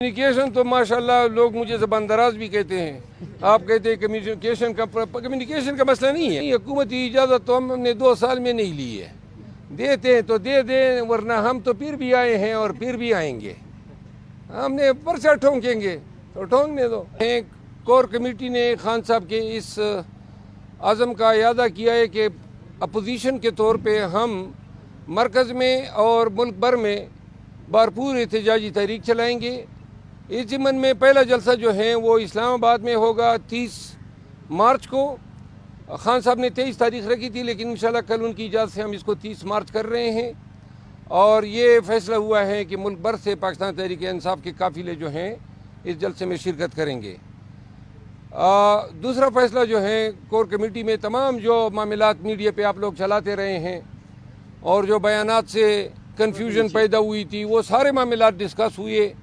Communication तो माशाल्लाह लोग मुझे ज़बान दराज भी कहते हैं। आप कहते हैं कम्युनिकेशन का मसला नहीं है। हुकूमती इजाज़त तो हमने 2 साल में नहीं ली है। देते हैं तो दे दें, वरना हम तो फिर भी आए हैं और फिर भी आएंगे। हमने पर्चा ठोंकेंगे तो ठोंकने दो। एक कोर कमेटी ने खान साहब के इस आज़म का इरादा किया है कि अपोजिशन के तौर पे हम मरकज़ में और मुल्क भर में भरपूर एहतजाजी तहरीक चलाएँगे। इस ज़िम्मन में पहला जलसा जो है वो इस्लामाबाद में होगा 30 मार्च को। खान साहब ने 23 तारीख रखी थी, लेकिन इंशाल्लाह कल उनकी इजाज़त से हम इसको 30 मार्च कर रहे हैं। और ये फैसला हुआ है कि मुल्क भर से पाकिस्तान तहरीक इंसाफ के काफ़िले जो हैं इस जलसे में शिरकत करेंगे। दूसरा फैसला जो है कोर कमेटी में तमाम जो मामलात मीडिया पे आप लोग चलाते रहे हैं और जो बयानात से कन्फ्यूजन पैदा हुई थी, वो सारे मामलात डिस्कस हुए।